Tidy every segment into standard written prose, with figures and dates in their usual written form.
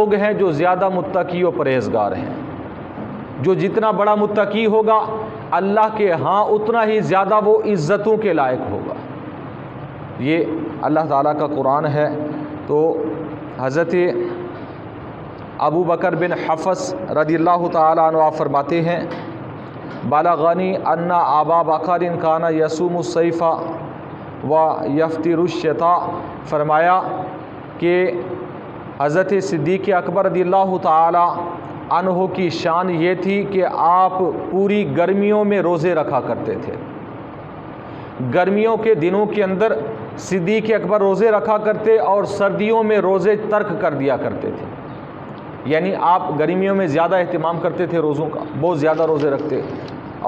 لوگ ہیں جو زیادہ متقی و پرہیزگار ہیں. جو جتنا بڑا متقی ہوگا اللہ کے ہاں اتنا ہی زیادہ وہ عزتوں کے لائق ہوگا. یہ اللہ تعالیٰ کا قرآن ہے. تو حضرت ابو بکر بن حفص رضی اللہ تعالیٰ عنہ آپ فرماتے ہیں بلغنی ان ابا بکر کان یصوم الصیف و یفطر الشتاء. فرمایا کہ حضرت صدیق اکبر رضی اللہ تعالی عنہ کی شان یہ تھی کہ آپ پوری گرمیوں میں روزے رکھا کرتے تھے. گرمیوں کے دنوں کے اندر صدیق اکبر روزے رکھا کرتے اور سردیوں میں روزے ترک کر دیا کرتے تھے. یعنی آپ گرمیوں میں زیادہ اہتمام کرتے تھے روزوں کا، بہت زیادہ روزے رکھتے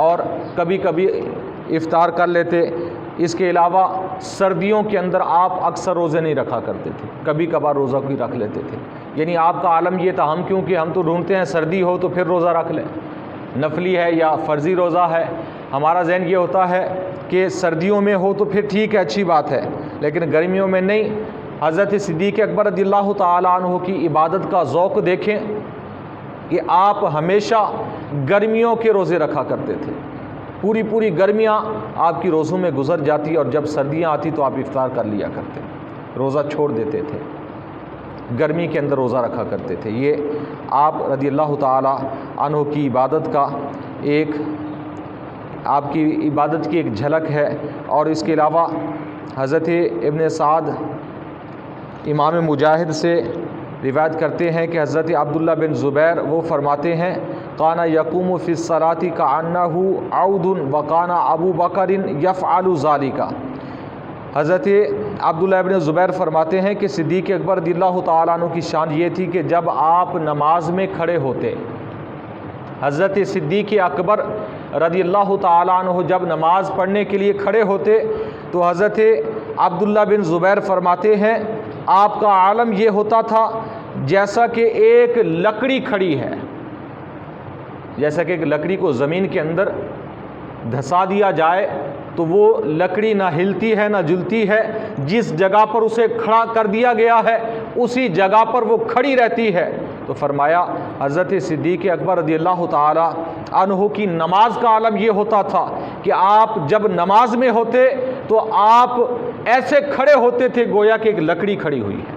اور کبھی کبھی افطار کر لیتے. اس کے علاوہ سردیوں کے اندر آپ اکثر روزے نہیں رکھا کرتے تھے، کبھی کبھار روزہ بھی رکھ لیتے تھے. یعنی آپ کا عالم یہ تھا، کیونکہ ہم تو ڈھونڈتے ہیں سردی ہو تو پھر روزہ رکھ لیں، نفلی ہے یا فرضی روزہ ہے. ہمارا ذہن یہ ہوتا ہے کہ سردیوں میں ہو تو پھر ٹھیک ہے، اچھی بات ہے، لیکن گرمیوں میں نہیں. حضرت صدیق اکبر رضی اللہ تعالیٰ عنہ کی عبادت کا ذوق دیکھیں کہ آپ ہمیشہ گرمیوں کے روزے رکھا کرتے تھے. پوری گرمیاں آپ کی روزوں میں گزر جاتی اور جب سردیاں آتی تو آپ افطار کر لیا کرتے، روزہ چھوڑ دیتے تھے، گرمی کے اندر روزہ رکھا کرتے تھے. یہ آپ رضی اللہ تعالیٰ عنہ کی عبادت کا ایک، آپ کی عبادت کی ایک جھلک ہے. اور اس کے علاوہ حضرت ابن سعد امام مجاہد سے روایت کرتے ہیں کہ حضرت عبداللہ بن زبیر وہ فرماتے ہیں کان یقوم فی الصلاۃ کانہ عود وکان ابو بکر یفعل ذلک. حضرت عبداللہ بن زبیر فرماتے ہیں کہ صدیق اکبر رضی اللہ تعالیٰ عنہ کی شان یہ تھی کہ جب آپ نماز میں کھڑے ہوتے، حضرت صدیق اکبر رضی اللہ تعالیٰ عنہ جب نماز پڑھنے کے لیے کھڑے ہوتے تو حضرت عبداللہ بن زبیر فرماتے ہیں آپ کا عالم یہ ہوتا تھا جیسا کہ ایک لکڑی کھڑی ہے، جیسا کہ ایک لکڑی کو زمین کے اندر دھسا دیا جائے تو وہ لکڑی نہ ہلتی ہے نہ جلتی ہے، جس جگہ پر اسے کھڑا کر دیا گیا ہے اسی جگہ پر وہ کھڑی رہتی ہے. تو فرمایا حضرت صدیق اکبر رضی اللہ تعالی عنہ کی نماز کا عالم یہ ہوتا تھا کہ آپ جب نماز میں ہوتے تو آپ ایسے کھڑے ہوتے تھے گویا کہ ایک لکڑی کھڑی ہوئی ہے.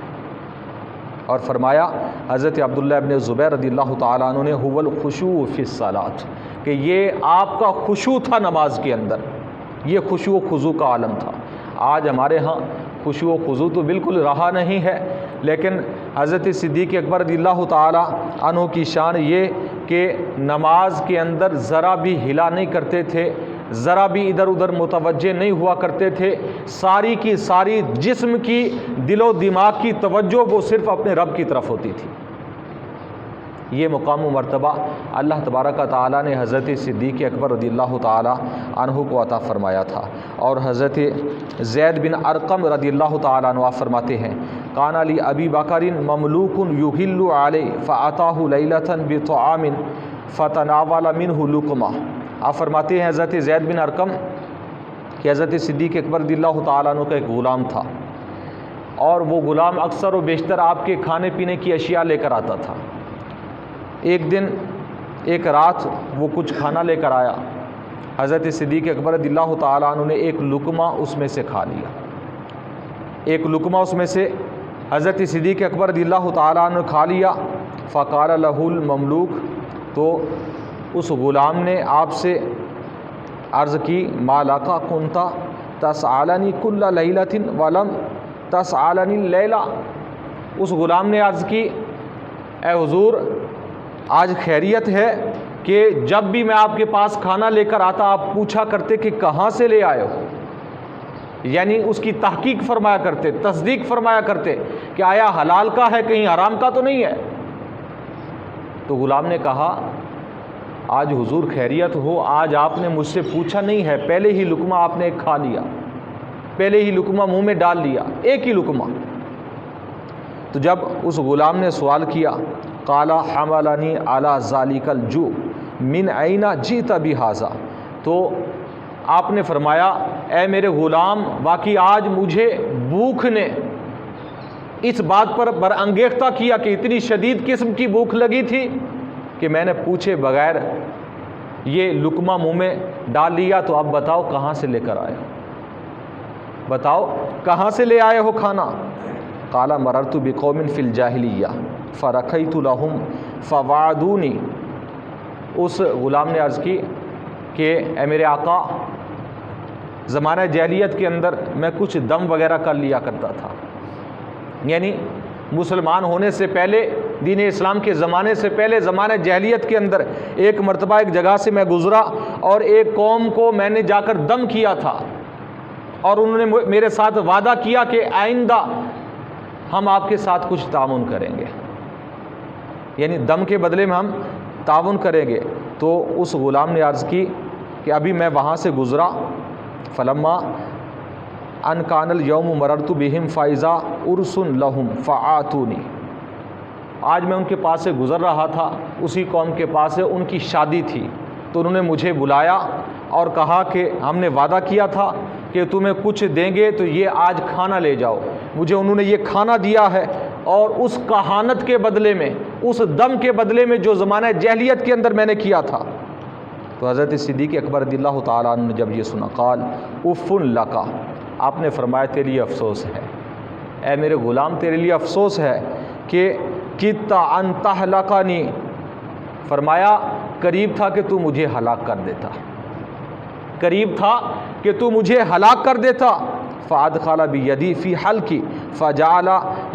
اور فرمایا حضرت عبداللہ ابن زبیر رضی اللہ تعالیٰ عنہ نے هو الخشوع فی الصلاۃ، کہ یہ آپ کا خشوع تھا نماز کے اندر، یہ خشوع و خضوع کا عالم تھا. آج ہمارے ہاں خشوع و خضوع تو بالکل رہا نہیں ہے، لیکن حضرت صدیق اکبر رضی اللہ تعالی عنہ کی شان یہ کہ نماز کے اندر ذرا بھی ہلا نہیں کرتے تھے، ذرا بھی ادھر ادھر متوجہ نہیں ہوا کرتے تھے. ساری کی ساری جسم کی، دل و دماغ کی توجہ وہ صرف اپنے رب کی طرف ہوتی تھی. یہ مقام و مرتبہ اللہ تبارک و تعالیٰ نے حضرت صدیق اکبر رضی اللہ تعالیٰ عنہ کو عطا فرمایا تھا. اور حضرت زید بن ارقم رضی اللہ تعالیٰ عنہ فرماتے ہیں کان لی ابی بکر مملوک یحل علیہ فاتاہ لیلۃ بطعام فتناول منہ لقمہ. آپ فرماتے ہیں حضرت زید بن ارقم کہ حضرت صدیق اکبر رضی اللہ تعالیٰ عنہ کا ایک غلام تھا، اور وہ غلام اکثر و بیشتر آپ کے کھانے پینے کی اشیاء لے کر آتا تھا. ایک دن ایک رات وہ کچھ کھانا لے کر آیا، حضرت صدیق اکبر رضی اللہ تعالیٰ عنہ نے ایک لقمہ اس میں سے کھا لیا. ایک لقمہ اس میں سے حضرت صدیق اکبر رضی اللہ تعالیٰ عنہ نے کھا لیا. فقال لہ المملوک، تو اس غلام نے آپ سے عرض کی ما لک کنت تسألنی کل لیلۃ ولم تسألنی اللیلہ. اس غلام نے عرض کی اے حضور آج خیریت ہے کہ جب بھی میں آپ کے پاس کھانا لے کر آتا آپ پوچھا کرتے کہ کہاں سے لے آئے ہو، یعنی اس کی تحقیق فرمایا کرتے، تصدیق فرمایا کرتے کہ آیا حلال کا ہے کہیں حرام کا تو نہیں ہے. تو غلام نے کہا آج حضور خیریت ہو، آج آپ نے مجھ سے پوچھا نہیں ہے، پہلے ہی لقمہ آپ نے کھا لیا، پہلے ہی لقمہ منہ میں ڈال لیا، ایک ہی لقمہ. تو جب اس غلام نے سوال کیا قال حملنی علی ذلک الجوع من این جئت بہذا، تو آپ نے فرمایا اے میرے غلام واقعی آج مجھے بھوک نے اس بات پر برانگیختہ کیا کہ اتنی شدید قسم کی بھوک لگی تھی کہ میں نے پوچھے بغیر یہ لقمہ منہ میں ڈال لیا۔ تو اب بتاؤ کہاں سے لے کر آئے ہو، بتاؤ کہاں سے لے آئے ہو کھانا؟ قال مررت بقوم فی الجاہلیہ فرقیت لہم فوعدونی۔ اس غلام نے عرض کی کہ اے میرے آقا، زمانہ جاہلیت کے اندر میں کچھ دم وغیرہ کر لیا کرتا تھا، یعنی مسلمان ہونے سے پہلے، دین اسلام کے زمانے سے پہلے زمانہ جاہلیت کے اندر ایک مرتبہ ایک جگہ سے میں گزرا اور ایک قوم کو میں نے جا کر دم کیا تھا، اور انہوں نے میرے ساتھ وعدہ کیا کہ آئندہ ہم آپ کے ساتھ کچھ تعاون کریں گے، یعنی دم کے بدلے میں ہم تعاون کریں گے۔ تو اس غلام نے عرض کی کہ ابھی میں وہاں سے گزرا، فلما ان کان الیوم مررت بہم فاذا عرس لہم فآتونی۔ آج میں ان کے پاس سے گزر رہا تھا، اسی قوم کے پاس سے ان کی شادی تھی، تو انہوں نے مجھے بلایا اور کہا کہ ہم نے وعدہ کیا تھا کہ تمہیں کچھ دیں گے تو یہ آج کھانا لے جاؤ۔ مجھے انہوں نے یہ کھانا دیا ہے، اور اس کہانت کے بدلے میں، اس دم کے بدلے میں جو زمانہ جاہلیت کے اندر میں نے کیا تھا۔ تو حضرت صدیق اکبر رضی اللہ تعالیٰ عنہ نے جب یہ سنا، قال اف لک، آپ نے فرمایا تیرے لیے افسوس ہے، اے میرے غلام تیرے لیے افسوس ہے کہ کدت ان تہلکنی، فرمایا قریب تھا کہ تو مجھے ہلاک کر دیتا، قریب تھا کہ تو مجھے ہلاک کر دیتا۔ فادخل بیدی فی حلقی فجعل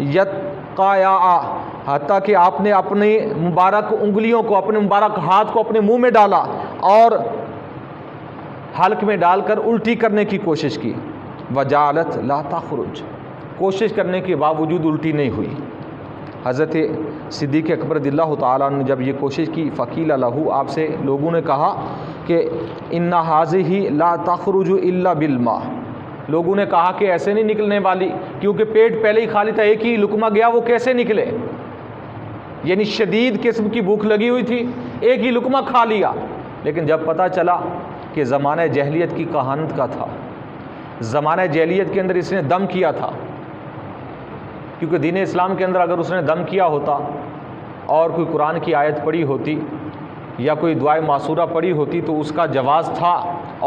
یتقایا، حتیٰ کہ آپ نے اپنی مبارک انگلیوں کو، اپنے مبارک ہاتھ کو اپنے منہ میں ڈالا اور حلق میں ڈال کر الٹی کرنے کی کوشش کی۔ وجعلت لا تخرج، کوشش کرنے کے باوجود الٹی نہیں ہوئی۔ حضرت صدیق اکبر رضی اللہ تعالیٰ نے جب یہ کوشش کی، فقیل لہ، آپ سے لوگوں نے کہا کہ ان ھذہ لا تخرج الا بالماء، لوگوں نے کہا کہ ایسے نہیں نکلنے والی، کیونکہ پیٹ پہلے ہی خالی تھا، ایک ہی لقمہ گیا، وہ کیسے نکلے؟ یعنی شدید قسم کی بھوک لگی ہوئی تھی، ایک ہی لقمہ کھا لیا۔ لیکن جب پتہ چلا کہ زمانہ جاہلیت کی کہانت کا تھا، زمانہ جاہلیت کے اندر اس نے دم کیا تھا، کیونکہ دین اسلام کے اندر اگر اس نے دم کیا ہوتا اور کوئی قرآن کی آیت پڑھی ہوتی یا کوئی دعائے معصورہ پڑھی ہوتی تو اس کا جواز تھا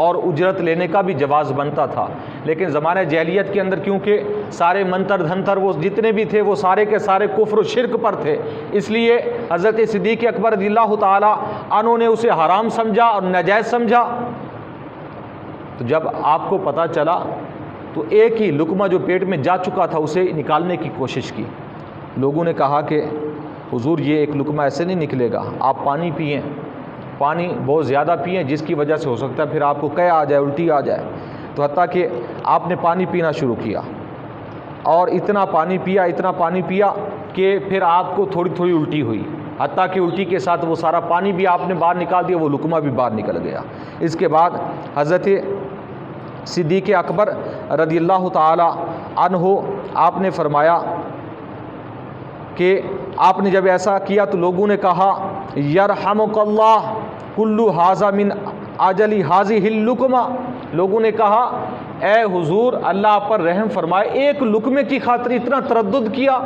اور اجرت لینے کا بھی جواز بنتا تھا۔ لیکن زمانہ جاہلیت کے اندر کیونکہ سارے منتر دھنتر وہ جتنے بھی تھے وہ سارے کے سارے کفر و شرک پر تھے، اس لیے حضرت صدیق اکبر رضی اللہ تعالی عنہ نے اسے حرام سمجھا اور ناجائز سمجھا۔ تو جب آپ کو پتہ چلا تو ایک ہی لقمہ جو پیٹ میں جا چکا تھا اسے نکالنے کی کوشش کی۔ لوگوں نے کہا کہ حضور یہ ایک لقمہ ایسے نہیں نکلے گا، آپ پانی پئیں، پانی بہت زیادہ پئیں، جس کی وجہ سے ہو سکتا ہے پھر آپ کو قے آ جائے، الٹی آ جائے۔ تو حتیٰ کہ آپ نے پانی پینا شروع کیا اور اتنا پانی پیا کہ پھر آپ کو تھوڑی تھوڑی الٹی ہوئی، حتیٰ کہ الٹی کے ساتھ وہ سارا پانی بھی آپ نے باہر نکال دیا، وہ لقمہ بھی باہر نکل گیا۔ اس کے بعد حضرت صدیق اکبر رضی اللہ تعالی عنہ آپ نے فرمایا کہ آپ نے جب ایسا کیا تو لوگوں نے کہا یرحمک اللہ کل ھذا من اجل ھذہ اللقمہ، لوگوں نے کہا اے حضور اللہ آپ پر رحم فرمائے، ایک لقمے کی خاطر اتنا تردد کیا،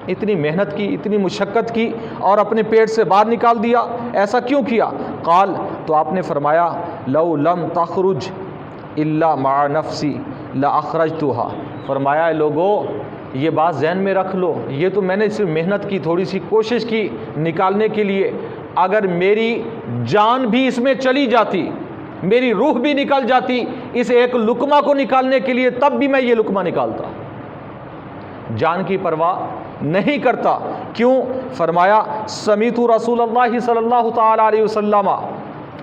اتنی محنت کی، اتنی مشقت کی اور اپنے پیٹ سے باہر نکال دیا، ایسا کیوں کیا؟ قال، تو آپ نے فرمایا لو لم تخرج الا مع نفسی لاخرجتها، فرمایا لوگو یہ بات ذہن میں رکھ لو، یہ تو میں نے صرف محنت کی، تھوڑی سی کوشش کی نکالنے کے لیے، اگر میری جان بھی اس میں چلی جاتی، میری روح بھی نکل جاتی اس ایک لقمہ کو نکالنے کے لیے، تب بھی میں یہ لقمہ نکالتا، جان کی پرواہ نہیں کرتا۔ کیوں؟ فرمایا سمیت رسول اللہ صلی اللہ تعالی علیہ وسلم،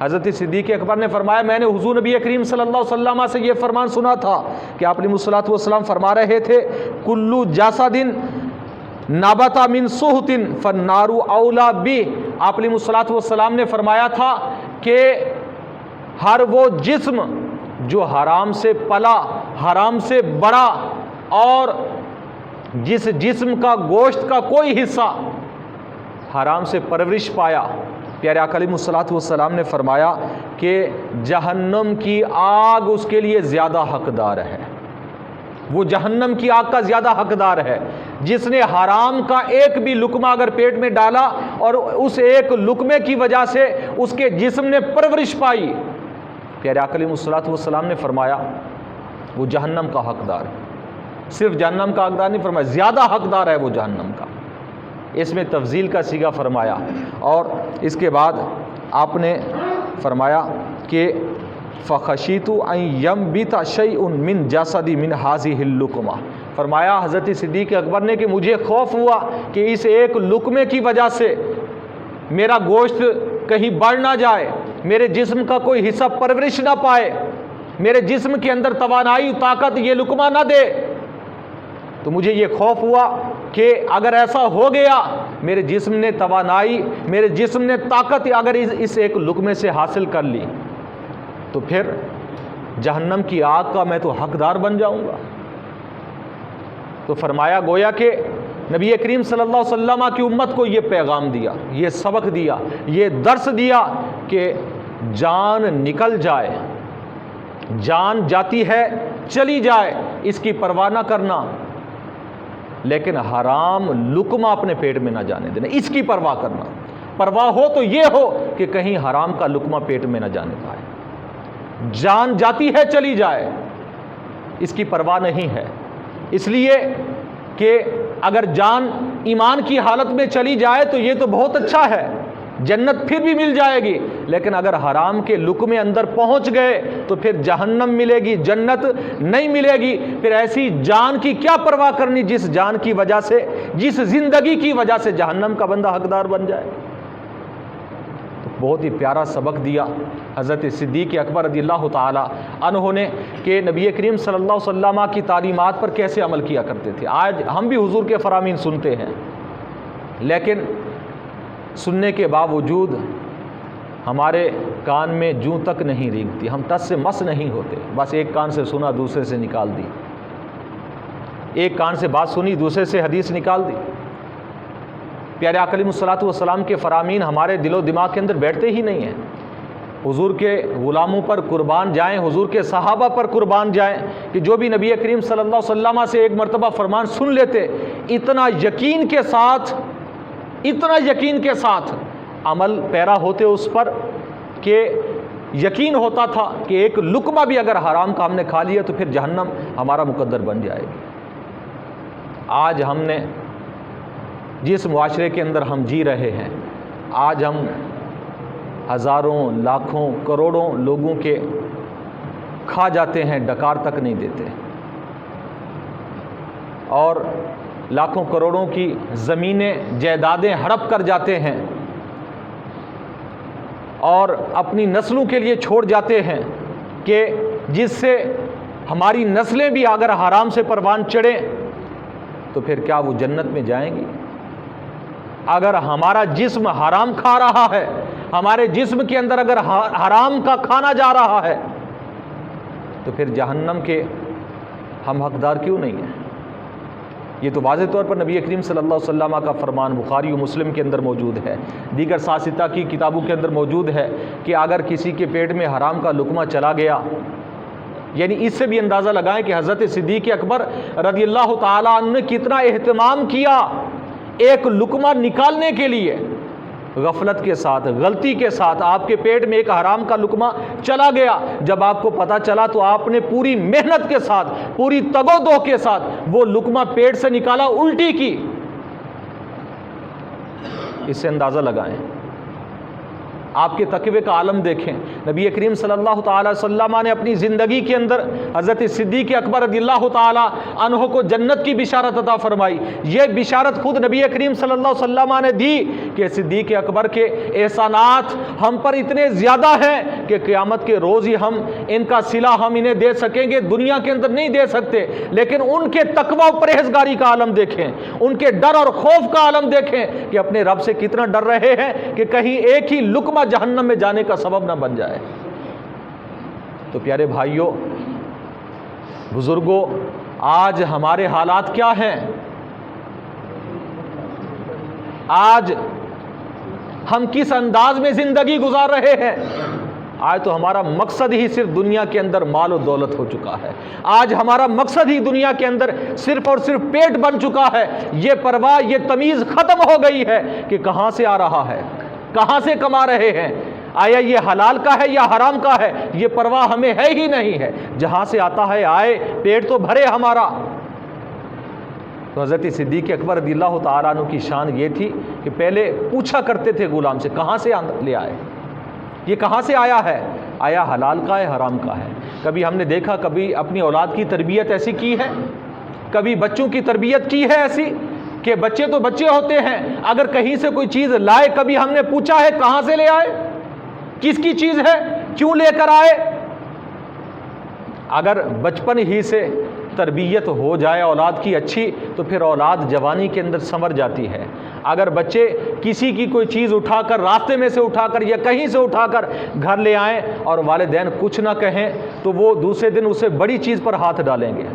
حضرت صدیق اکبر نے فرمایا میں نے حضور نبی کریم صلی اللہ علیہ وسلم سے یہ فرمان سنا تھا کہ آپ علیہ الصلوۃ والسلام فرما رہے تھے کلو جسد نبت من سحت فالنار اولا بہ، آپ علیہ الصلوۃ والسلام نے فرمایا تھا کہ ہر وہ جسم جو حرام سے پلا، حرام سے بڑا، اور جس جسم کا گوشت کا کوئی حصہ حرام سے پرورش پایا، پیارے آقا علیہ الصلوۃ والسلام نے فرمایا کہ جہنم کی آگ اس کے لیے زیادہ حقدار ہے، وہ جہنم کی آگ کا زیادہ حقدار ہے۔ جس نے حرام کا ایک بھی لقمہ اگر پیٹ میں ڈالا اور اس ایک لقمے کی وجہ سے اس کے جسم نے پرورش پائی، پیارے آقا علیہ الصلوۃ والسلام نے فرمایا وہ جہنم کا حقدار ہے۔ صرف جہنم کا حقدار نہیں فرمایا، زیادہ حقدار ہے وہ جہنم کا۔ اس میں تفضیل کا صیغہ فرمایا، اور اس کے بعد آپ نے فرمایا کہ فخشیت ان ینبت شیء من جسدی من هذه اللقمہ، فرمایا حضرت صدیق اکبر نے کہ مجھے خوف ہوا کہ اس ایک لقمے کی وجہ سے میرا گوشت کہیں بڑھ نہ جائے، میرے جسم کا کوئی حصہ پرورش نہ پائے، میرے جسم کے اندر توانائی طاقت یہ لقمہ نہ دے۔ تو مجھے یہ خوف ہوا کہ اگر ایسا ہو گیا، میرے جسم نے توانائی، میرے جسم نے طاقت اگر اس ایک لقمے سے حاصل کر لی تو پھر جہنم کی آگ کا میں تو حقدار بن جاؤں گا۔ تو فرمایا گویا کہ نبی کریم صلی اللہ علیہ وسلم کی امت کو یہ پیغام دیا، یہ سبق دیا، یہ درس دیا کہ جان نکل جائے، جان جاتی ہے چلی جائے، اس کی پرواہ نہ کرنا، لیکن حرام لقمہ اپنے پیٹ میں نہ جانے دینا، اس کی پرواہ کرنا۔ پرواہ ہو تو یہ ہو کہ کہیں حرام کا لقمہ پیٹ میں نہ جانے پائے۔ جان جاتی ہے چلی جائے، اس کی پرواہ نہیں ہے، اس لیے کہ اگر جان ایمان کی حالت میں چلی جائے تو یہ تو بہت اچھا ہے، جنت پھر بھی مل جائے گی، لیکن اگر حرام کے لقمے اندر پہنچ گئے تو پھر جہنم ملے گی، جنت نہیں ملے گی۔ پھر ایسی جان کی کیا پرواہ کرنی جس جان کی وجہ سے، جس زندگی کی وجہ سے جہنم کا بندہ حقدار بن جائے۔ تو بہت ہی پیارا سبق دیا حضرت صدیق اکبر رضی اللہ تعالی عنہ نے کہ نبی کریم صلی اللہ علیہ وسلم کی تعلیمات پر کیسے عمل کیا کرتے تھے۔ آج ہم بھی حضور کے فرامین سنتے ہیں، لیکن سننے کے باوجود ہمارے کان میں جوں تک نہیں رینگتی، ہم ٹس سے مس نہیں ہوتے، بس ایک کان سے سنا دوسرے سے نکال دی، ایک کان سے بات سنی دوسرے سے حدیث نکال دی۔ پیارے آقا علیہ الصلوۃ والسلام کے فرامین ہمارے دل و دماغ کے اندر بیٹھتے ہی نہیں ہیں۔ حضور کے غلاموں پر قربان جائیں، حضور کے صحابہ پر قربان جائیں کہ جو بھی نبی کریم صلی اللہ علیہ وسلم سے ایک مرتبہ فرمان سن لیتے، اتنا یقین کے ساتھ عمل پیرا ہوتے اس پر کہ یقین ہوتا تھا کہ ایک لقمہ بھی اگر حرام کا ہم نے کھا لیا تو پھر جہنم ہمارا مقدر بن جائے گی۔ آج ہم نے جس معاشرے کے اندر ہم جی رہے ہیں، آج ہم ہزاروں لاکھوں کروڑوں لوگوں کے کھا جاتے ہیں، ڈکار تک نہیں دیتے، اور لاکھوں کروڑوں کی زمینیں جائیدادیں ہڑپ کر جاتے ہیں اور اپنی نسلوں کے لیے چھوڑ جاتے ہیں کہ جس سے ہماری نسلیں بھی اگر حرام سے پروان چڑھیں تو پھر کیا وہ جنت میں جائیں گی؟ اگر ہمارا جسم حرام کھا رہا ہے، ہمارے جسم کے اندر اگر حرام کا کھانا جا رہا ہے تو پھر جہنم کے ہم حقدار کیوں نہیں ہیں؟ یہ تو واضح طور پر نبی کریم صلی اللہ علیہ وسلم کا فرمان بخاری و مسلم کے اندر موجود ہے، دیگر ساتھ کی کتابوں کے اندر موجود ہے کہ اگر کسی کے پیٹ میں حرام کا لقمہ چلا گیا، یعنی اس سے بھی اندازہ لگائیں کہ حضرت صدیق اکبر رضی اللہ تعالیٰ عنہ نے کتنا اہتمام کیا ایک لقمہ نکالنے کے لیے۔ غفلت کے ساتھ، غلطی کے ساتھ آپ کے پیٹ میں ایک حرام کا لقمہ چلا گیا، جب آپ کو پتہ چلا تو آپ نے پوری محنت کے ساتھ، پوری تگ و دو کے ساتھ وہ لقمہ پیٹ سے نکالا، الٹی کی۔ اس سے اندازہ لگائیں، آپ کے تقوی کا عالم دیکھیں۔ نبی کریم صلی اللہ تعالی وسلم نے اپنی زندگی کے اندر حضرت صدیق اکبر رضی اللہ تعالی عنہ کو جنت کی بشارت عطا فرمائی۔ یہ بشارت خود نبی کریم صلی اللہ علیہ وسلم نے دی کہ صدیق اکبر کے احسانات ہم پر اتنے زیادہ ہیں کہ قیامت کے روز ہی ہم ان کا صلہ ہم انہیں دے سکیں گے، دنیا کے اندر نہیں دے سکتے۔ لیکن ان کے تقوی و پرہیزگاری کا عالم دیکھیں، ان کے ڈر اور خوف کا عالم دیکھیں کہ اپنے رب سے کتنا ڈر رہے ہیں کہ کہیں ایک ہی لقمہ جہنم میں جانے کا سبب نہ بن جائے۔ تو پیارے بھائیوں، بزرگوں، آج ہمارے حالات کیا ہیں؟ آج ہم کس انداز میں زندگی گزار رہے ہیں؟ آج تو ہمارا مقصد ہی صرف دنیا کے اندر مال و دولت ہو چکا ہے. آج ہمارا مقصد ہی دنیا کے اندر صرف اور صرف پیٹ بن چکا ہے. یہ پرواہ، یہ تمیز ختم ہو گئی ہے کہ کہاں سے آ رہا ہے، کہاں سے کما رہے ہیں، آیا یہ حلال کا ہے یا حرام کا ہے، یہ پرواہ ہمیں ہے ہی نہیں ہے. جہاں سے آتا ہے آئے، پیٹ تو بھرے ہمارا. تو حضرت صدیق اکبر رضی اللہ تعالیٰ عنہ کی شان یہ تھی کہ پہلے پوچھا کرتے تھے غلام سے، کہاں سے لے آئے، یہ کہاں سے آیا ہے، آیا حلال کا ہے حرام کا ہے. کبھی ہم نے دیکھا، کبھی اپنی اولاد کی تربیت ایسی کی ہے، کبھی بچوں کی تربیت کی ہے ایسی کہ بچے تو بچے ہوتے ہیں، اگر کہیں سے کوئی چیز لائے کبھی ہم نے پوچھا ہے کہاں سے لے آئے، کس کی چیز ہے، کیوں لے کر آئے. اگر بچپن ہی سے تربیت ہو جائے اولاد کی اچھی تو پھر اولاد جوانی کے اندر سنور جاتی ہے. اگر بچے کسی کی کوئی چیز اٹھا کر، راستے میں سے اٹھا کر یا کہیں سے اٹھا کر گھر لے آئیں اور والدین کچھ نہ کہیں تو وہ دوسرے دن اسے بڑی چیز پر ہاتھ ڈالیں گے،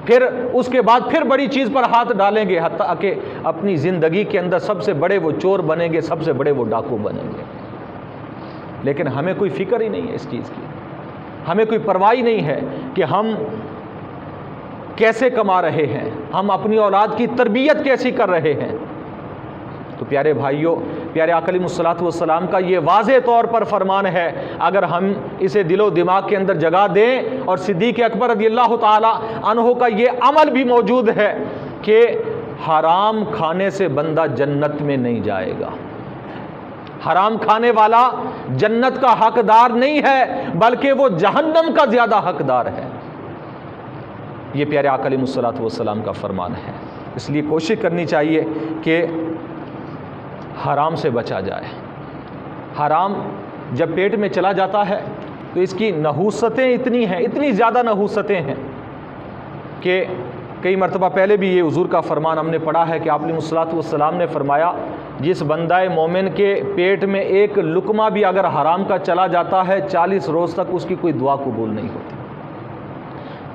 پھر اس کے بعد پھر بڑی چیز پر ہاتھ ڈالیں گے، حتیٰ کہ اپنی زندگی کے اندر سب سے بڑے وہ چور بنیں گے، سب سے بڑے وہ ڈاکو بنیں گے. لیکن ہمیں کوئی فکر ہی نہیں ہے اس چیز کی، ہمیں کوئی پرواہ ہی نہیں ہے کہ ہم کیسے کما رہے ہیں، ہم اپنی اولاد کی تربیت کیسی کر رہے ہیں. تو پیارے بھائیوں، پیارے آقا علیہ الصلوۃ والسلام کا یہ واضح طور پر فرمان ہے، اگر ہم اسے دل و دماغ کے اندر جگہ دیں، اور صدیق اکبر رضی اللہ تعالی عنہ کا یہ عمل بھی موجود ہے کہ حرام کھانے سے بندہ جنت میں نہیں جائے گا. حرام کھانے والا جنت کا حقدار نہیں ہے بلکہ وہ جہنم کا زیادہ حقدار ہے. یہ پیارے آقا علیہ الصلوۃ والسلام کا فرمان ہے. اس لیے کوشش کرنی چاہیے کہ حرام سے بچا جائے. حرام جب پیٹ میں چلا جاتا ہے تو اس کی نحوستیں اتنی ہیں، اتنی زیادہ نحوستیں ہیں کہ کئی مرتبہ پہلے بھی یہ حضور کا فرمان ہم نے پڑھا ہے کہ آپ علیہ الصلوۃ والسلام نے فرمایا، جس بندہ مومن کے پیٹ میں ایک لقمہ بھی اگر حرام کا چلا جاتا ہے 40 روز تک اس کی کوئی دعا قبول نہیں ہوتی،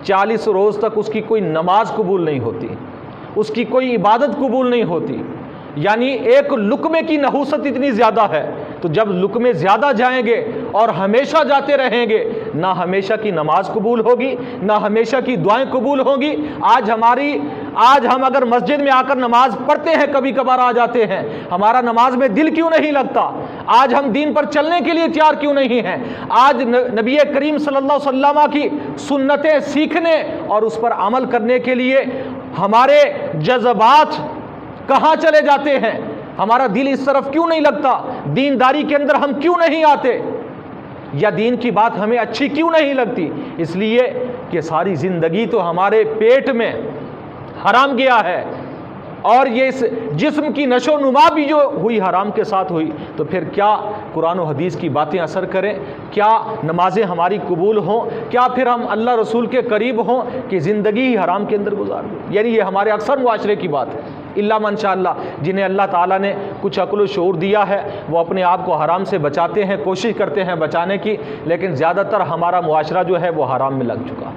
40 روز تک اس کی کوئی نماز قبول نہیں ہوتی، اس کی کوئی عبادت قبول نہیں ہوتی. یعنی ایک لقمے کی نحوست اتنی زیادہ ہے. تو جب لقمے زیادہ جائیں گے اور ہمیشہ جاتے رہیں گے، نہ ہمیشہ کی نماز قبول ہوگی، نہ ہمیشہ کی دعائیں قبول ہوں گی. آج ہم اگر مسجد میں آ کر نماز پڑھتے ہیں، کبھی کبھار آ جاتے ہیں، ہمارا نماز میں دل کیوں نہیں لگتا؟ آج ہم دین پر چلنے کے لیے تیار کیوں نہیں ہیں؟ آج نبی کریم صلی اللہ علیہ وسلم کی سنتیں سیکھنے اور اس پر عمل کرنے کے لیے ہمارے جذبات کہاں چلے جاتے ہیں؟ ہمارا دل اس طرف کیوں نہیں لگتا؟ دینداری کے اندر ہم کیوں نہیں آتے؟ یا دین کی بات ہمیں اچھی کیوں نہیں لگتی؟ اس لیے کہ ساری زندگی تو ہمارے پیٹ میں حرام گیا ہے، اور یہ اس جسم کی نشو و نما بھی جو ہوئی حرام کے ساتھ ہوئی. تو پھر کیا قرآن و حدیث کی باتیں اثر کریں؟ کیا نمازیں ہماری قبول ہوں؟ کیا پھر ہم اللہ رسول کے قریب ہوں کہ زندگی ہی حرام کے اندر گزار دیں؟ یعنی یہ ہمارے اکثر معاشرے کی بات ہے. الا من شاء اللہ، جنہیں اللہ تعالیٰ نے کچھ عقل و شعور دیا ہے وہ اپنے آپ کو حرام سے بچاتے ہیں، کوشش کرتے ہیں بچانے کی، لیکن زیادہ تر ہمارا معاشرہ جو ہے وہ حرام میں لگ چکا.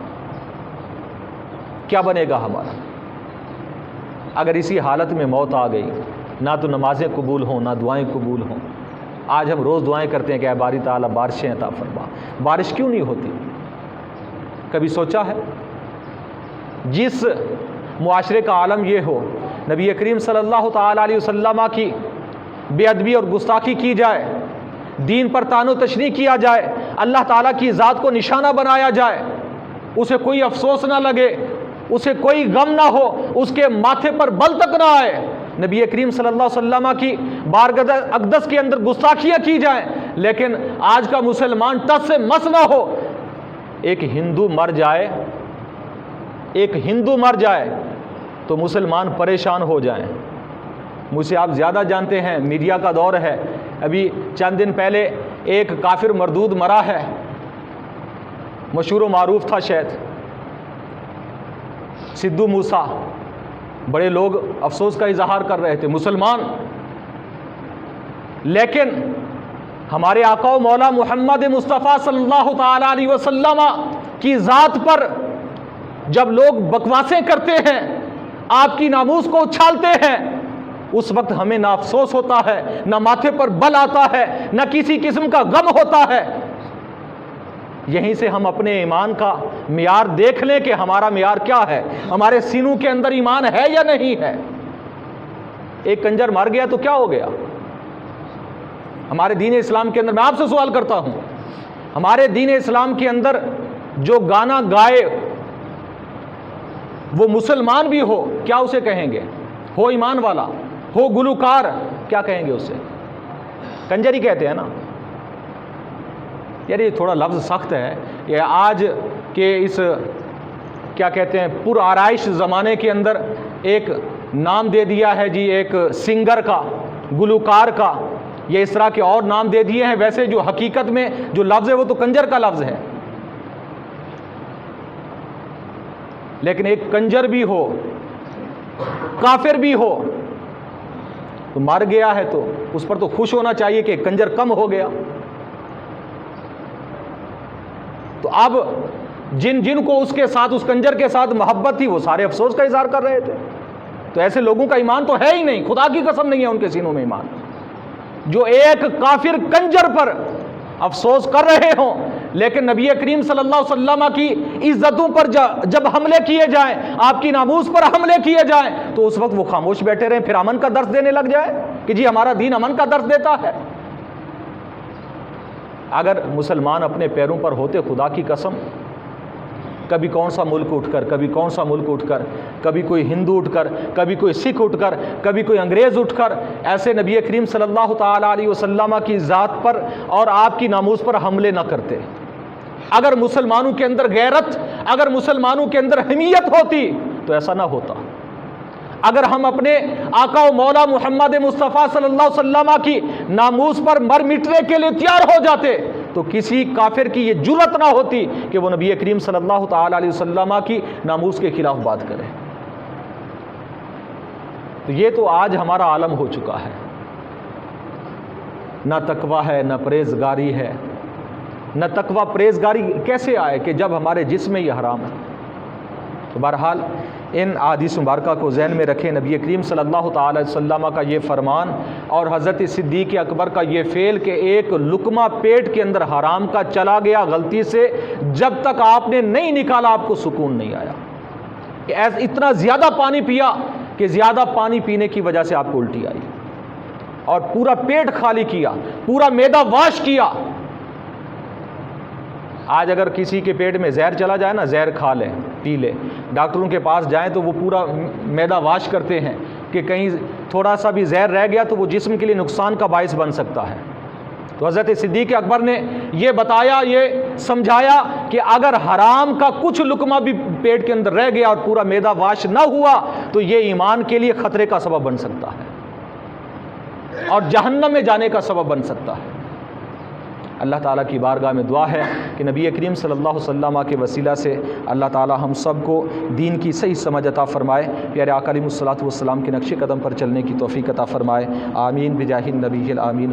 کیا بنے گا ہمارا اگر اسی حالت میں موت آ گئی؟ نہ تو نمازیں قبول ہوں، نہ دعائیں قبول ہوں. آج ہم روز دعائیں کرتے ہیں کہ اے باری تعالیٰ بارشیں عطا فرما، بارش کیوں نہیں ہوتی؟ کبھی سوچا ہے؟ جس معاشرے کا عالم یہ ہو، نبی کریم صلی اللہ تعالیٰ علیہ وسلم کی بے ادبی اور گستاخی کی جائے، دین پر طعن و تشنیع کیا جائے، اللہ تعالیٰ کی ذات کو نشانہ بنایا جائے، اسے کوئی افسوس نہ لگے، اسے کوئی غم نہ ہو، اس کے ماتھے پر بل تک نہ آئے. نبی کریم صلی اللہ علیہ وسلم کی بارگاہ اقدس کے اندر گستاخیاں کی جائیں، لیکن آج کا مسلمان ٹس سے مس نہ ہو. ایک ہندو مر جائے تو مسلمان پریشان ہو جائیں. مجھ سے آپ زیادہ جانتے ہیں، میڈیا کا دور ہے. ابھی چند دن پہلے ایک کافر مردود مرا ہے، مشہور و معروف تھا شاید سدھو موسیٰ. بڑے لوگ افسوس کا اظہار کر رہے تھے، مسلمان. لیکن ہمارے آقا و مولا محمد مصطفیٰ صلی اللہ تعالی علیہ وسلم کی ذات پر جب لوگ بکواسیں کرتے ہیں، آپ کی ناموس کو اچھالتے ہیں، اس وقت ہمیں نہ افسوس ہوتا ہے، نہ ماتھے پر بل آتا ہے، نہ کسی قسم کا غم ہوتا ہے۔ یہیں سے ہم اپنے ایمان کا معیار دیکھ لیں کہ ہمارا معیار کیا ہے، ہمارے سینوں کے اندر ایمان ہے یا نہیں ہے۔ ایک کنجر مر گیا تو کیا ہو گیا؟ ہمارے دین اسلام کے اندر، میں آپ سے سوال کرتا ہوں، ہمارے دین اسلام کے اندر جو گانا گائے وہ مسلمان بھی ہو، کیا اسے کہیں گے؟ ہو ایمان والا، ہو گلوکار، کیا کہیں گے اسے؟ کنجر ہی کہتے ہیں نا۔ یار یہ تھوڑا لفظ سخت ہے، یہ آج کے اس کیا کہتے ہیں پر آرائش زمانے کے اندر ایک نام دے دیا ہے جی، ایک سنگر کا، گلوکار کا، یہ اس طرح کے اور نام دے دیے ہیں۔ ویسے جو حقیقت میں جو لفظ ہے وہ تو کنجر کا لفظ ہے، لیکن ایک کنجر بھی ہو، کافر بھی ہو، تو مر گیا ہے تو اس پر تو خوش ہونا چاہیے کہ کنجر کم ہو گیا۔ تو اب جن کو اس کے ساتھ، اس کنجر کے ساتھ محبت تھی، وہ سارے افسوس کا اظہار کر رہے تھے۔ تو ایسے لوگوں کا ایمان تو ہے ہی نہیں، خدا کی قسم نہیں ہے ان کے سینوں میں ایمان، جو ایک کافر کنجر پر افسوس کر رہے ہوں، لیکن نبی کریم صلی اللہ علیہ وسلم کی عزتوں پر جب حملے کیے جائیں، آپ کی ناموس پر حملے کیے جائیں، تو اس وقت وہ خاموش بیٹھے رہیں، پھر امن کا درس دینے لگ جائے کہ جی ہمارا دین امن کا درس دیتا ہے۔ اگر مسلمان اپنے پیروں پر ہوتے، خدا کی قسم، کبھی کون سا ملک اٹھ کر، کبھی کون سا ملک اٹھ کر، کبھی کوئی ہندو اٹھ کر، کبھی کوئی سکھ اٹھ کر، کبھی کوئی انگریز اٹھ کر ایسے نبی کریم صلی اللہ تعالی علیہ وسلم کی ذات پر اور آپ کی ناموس پر حملے نہ کرتے۔ اگر مسلمانوں کے اندر غیرت، اگر مسلمانوں کے اندر حمیت ہوتی تو ایسا نہ ہوتا۔ اگر ہم اپنے آقا و مولا محمد مصطفیٰ صلی اللہ علیہ وسلم کی ناموس پر مر مٹنے کے لیے تیار ہو جاتے تو کسی کافر کی یہ جرأت نہ ہوتی کہ وہ نبی کریم صلی اللہ تعالی علیہ وسلم کی ناموس کے خلاف بات کرے۔ تو یہ تو آج ہمارا عالم ہو چکا ہے، نہ تقویٰ ہے، نہ پرہیزگاری ہے۔ نہ تقویٰ پرہیزگاری کیسے آئے کہ جب ہمارے جسم میں یہ حرام ہے؟ تو بہرحال ان احادیث مبارکہ کو ذہن میں رکھیں، نبی کریم صلی اللہ تعالی علیہ وسلم کا یہ فرمان اور حضرت صدیق اکبر کا یہ فعل کہ ایک لقمہ پیٹ کے اندر حرام کا چلا گیا غلطی سے، جب تک آپ نے نہیں نکالا آپ کو سکون نہیں آیا، کہ اتنا زیادہ پانی پیا کہ زیادہ پانی پینے کی وجہ سے آپ کو الٹی آئی، اور پورا پیٹ خالی کیا، پورا معدہ واش کیا۔ آج اگر کسی کے پیٹ میں زہر چلا جائے نا، زہر کھا لے، پی لے، ڈاکٹروں کے پاس جائیں تو وہ پورا معدہ واش کرتے ہیں کہ کہیں تھوڑا سا بھی زہر رہ گیا تو وہ جسم کے لیے نقصان کا باعث بن سکتا ہے۔ تو حضرت صدیق اکبر نے یہ بتایا، یہ سمجھایا کہ اگر حرام کا کچھ لقمہ بھی پیٹ کے اندر رہ گیا اور پورا معدہ واش نہ ہوا تو یہ ایمان کے لیے خطرے کا سبب بن سکتا ہے اور جہنم میں جانے کا سبب بن سکتا ہے۔ اللہ تعالیٰ کی بارگاہ میں دعا ہے کہ نبی کریم صلی اللہ علیہ وسلم کے وسیلہ سے اللہ تعالیٰ ہم سب کو دین کی صحیح سمجھ عطا فرمائے، پیارے آقا علیہ الصلوۃ والسلام کے نقش قدم پر چلنے کی توفیق عطا فرمائے۔ آمین بجاہ النبی الآمین۔